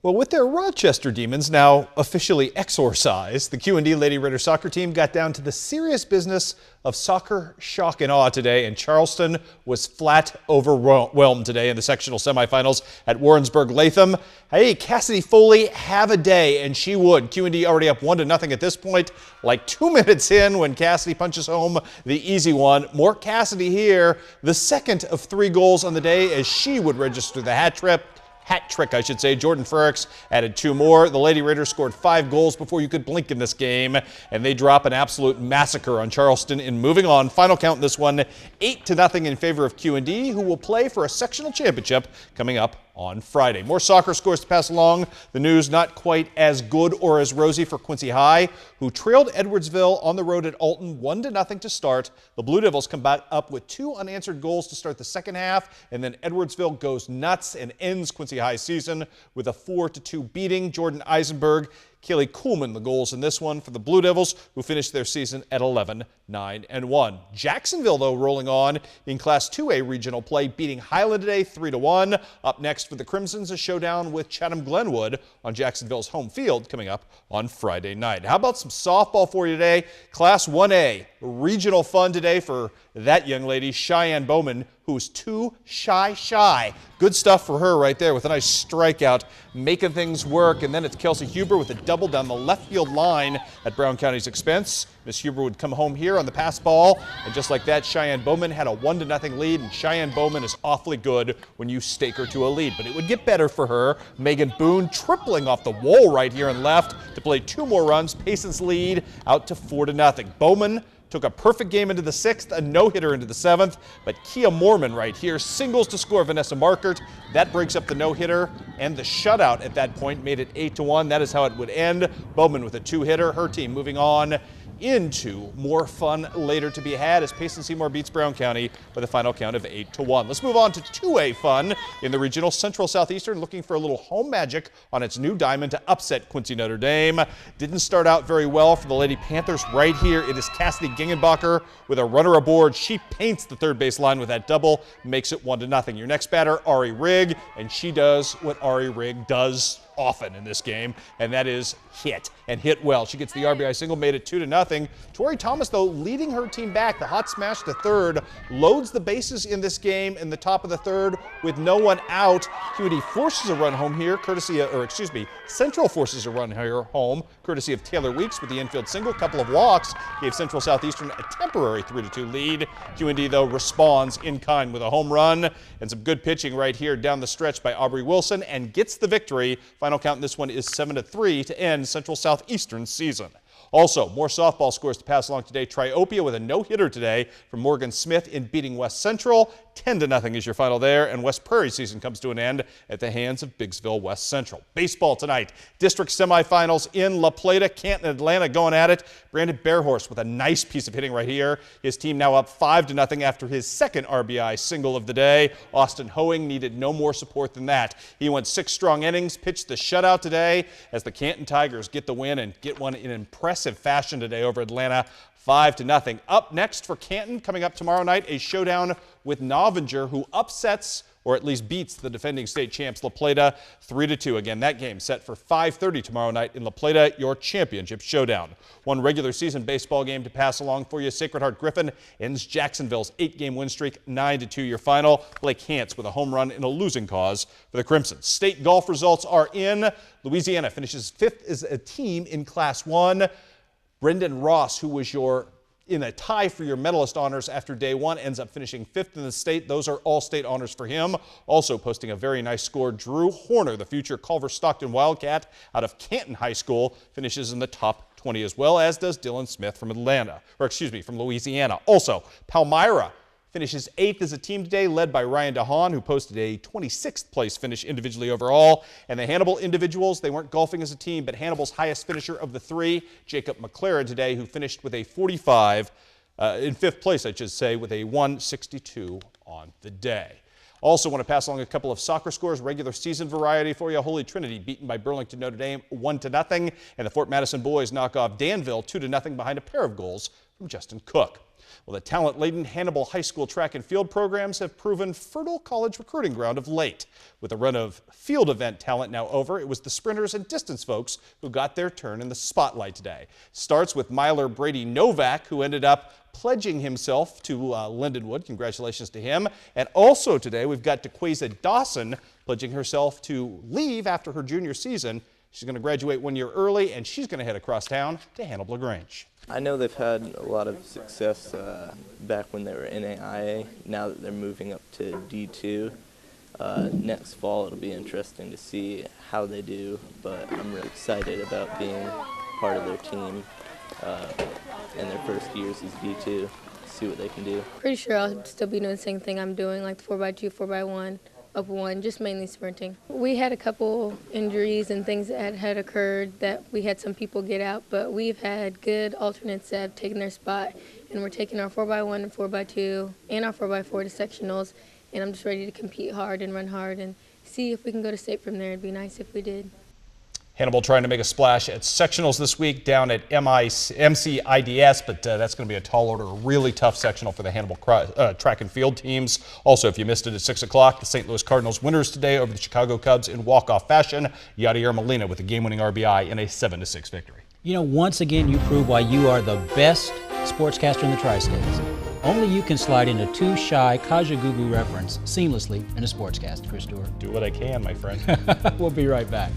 Well, with their Rochester Demons now officially exorcised, the Q&D Lady Raider soccer team got down to the serious business of soccer shock and awe today, and Charleston was flat overwhelmed today in the sectional semifinals at Warrensburg-Latham. Hey, Cassidy Foley, have a day, and she would. Q&D already up 1-0 at this point, like 2 minutes in when Cassidy punches home the easy one. More Cassidy here, the second of 3 goals on the day as she would register the hat trick. Jordan Frericks added 2 more. The Lady Raiders scored 5 goals before you could blink in this game, and they drop an absolute massacre on Charleston in moving on. Final count in this one, 8-0 in favor of Q&D, who will play for a sectional championship coming up on Friday. More soccer scores to pass along. The news not quite as good or as rosy for Quincy High, who trailed Edwardsville on the road at Alton 1-0 to start. The Blue Devils come back up with 2 unanswered goals to start the second half, and then Edwardsville goes nuts and ends Quincy High's season with a 4-2 beating. Jordan Eisenberg, Kaylee Kuhlman, the goals in this one for the Blue Devils, who finished their season at 11-9-1. Jacksonville, though, rolling on in Class 2A regional play, beating Highland today 3-1. Up next for the Crimsons, a showdown with Chatham-Glenwood on Jacksonville's home field coming up on Friday night. How about some softball for you today? Class 1A, regional fun today for that young lady, Cheyenne Bowman, who's too shy. Good stuff for her right there with a nice strikeout, making things work. And then it's Kelsey Huber with a double down the left field line at Brown County's expense. Miss Huber would come home here on the pass ball, and just like that, Cheyenne Bowman had a 1-0 lead, and Cheyenne Bowman is awfully good when you stake her to a lead. But it would get better for her. Megan Boone tripling off the wall right here and left to play 2 more runs. Payson's lead out to 4-0. Bowman took a perfect game into the 6th, a no-hitter into the 7th, but Kia Mormon right here singles to score Vanessa Markert. That breaks up the no-hitter, and the shutout at that point made it 8-1. That is how it would end. Bowman with a 2-hitter. Her team moving on into more fun later to be had as Payson Seymour beats Brown County with a final count of 8-1. Let's move on to 2A fun in the regional. Central Southeastern looking for a little home magic on its new diamond to upset Quincy Notre Dame. Didn't start out very well for the Lady Panthers. Right here, it is Cassidy Gingenbacher with a runner aboard. She paints the third base line with that double, makes it 1-0. Your next batter, Ari Rigg, and she does what Ari Rigg does often in this game, and that is hit, and hit well. She gets the RBI single, made it 2-0. Tori Thomas, though, leading her team back. The hot smash to third, loads the bases in this game in the top of the third with no one out. QD forces a run home here, Central forces a run here home, courtesy of Taylor Weeks with the infield single. Couple of walks gave Central Southeastern a temporary 3-2 lead. QD, though, responds in kind with a home run and some good pitching right here down the stretch by Aubrey Wilson and gets the victory. Final count in this one is 7-3 to end Central Southeastern's season. Also, more softball scores to pass along today. Triopia with a no-hitter today from Morgan Smith in beating West Central. 10-0 is your final there, and West Prairie's season comes to an end at the hands of Biggsville West Central. Baseball tonight, district semifinals in La Plata. Canton and Atlanta going at it. Brandon Bearhorse with a nice piece of hitting right here. His team now up 5-0 after his second RBI single of the day. Austin Hoewing needed no more support than that. He went 6 strong innings, pitched the shutout today as the Canton Tigers get the win and get one in impressive fashion today over Atlanta. 5-0. Up next for Canton, coming up tomorrow night, a showdown with Novinger, who upsets or at least beats the defending state champs La Plata 3-2. Again, that game set for 5:30 tomorrow night in La Plata, your championship showdown. One regular season baseball game to pass along for you. Sacred Heart Griffin ends Jacksonville's 8-game win streak, 9-2 your final. Blake Hance with a home run in a losing cause for the Crimsons. State golf results are in. Louisiana finishes 5th as a team in Class 1. Brendan Ross, who was in a tie for your medalist honors after day 1, ends up finishing 5th in the state. Those are all state honors for him. Also posting a very nice score, Drew Horner, the future Culver Stockton Wildcat out of Canton High School, finishes in the top 20 as well, as does Dylan Smith from from Louisiana. Also, Palmyra finishes 8th as a team today, led by Ryan DeHaan, who posted a 26th place finish individually overall. And the Hannibal individuals, they weren't golfing as a team, but Hannibal's highest finisher of the 3, Jacob McLaren today, who finished with a 45, in 5th place, I should say, with a 162 on the day. Also want to pass along a couple of soccer scores, regular season variety for you. Holy Trinity beaten by Burlington Notre Dame 1-0, and the Fort Madison boys knock off Danville 2-0 behind a pair of goals from Justin Cook. Well, the talent-laden Hannibal High School track and field programs have proven fertile college recruiting ground of late. With the run of field event talent now over, it was the sprinters and distance folks who got their turn in the spotlight today. Starts with miler Brady Novak, who ended up pledging himself to Lindenwood. Congratulations to him. And also today, we've got DeQuaza Dawson pledging herself to leave after her junior season. She's going to graduate 1 year early, and she's going to head across town to Hannibal LaGrange. I know they've had a lot of success back when they were NAIA. Now that they're moving up to D2, next fall it'll be interesting to see how they do, but I'm really excited about being part of their team in their first years as D2, see what they can do. Pretty sure I'll still be doing the same thing I'm doing, like the 4x2, 4x1, up one, just mainly sprinting. We had a couple injuries and things that had occurred that we had some people get out, but we've had good alternates that have taken their spot, and we're taking our 4x1 and 4x2 and our 4x4 to sectionals, and I'm just ready to compete hard and run hard and see if we can go to state from there. It'd be nice if we did. Hannibal trying to make a splash at sectionals this week down at MCIDS, but that's going to be a tall order, a really tough sectional for the Hannibal track and field teams. Also, if you missed it at 6 o'clock, the St. Louis Cardinals winners today over the Chicago Cubs in walk-off fashion. Yadier Molina with a game-winning RBI in a 7-6 victory. You know, once again, you prove why you are the best sportscaster in the Tri-States. Only you can slide in a Too Shy Kajagoogoo reference seamlessly in a sportscast, Chris Stewart. Do what I can, my friend. We'll be right back.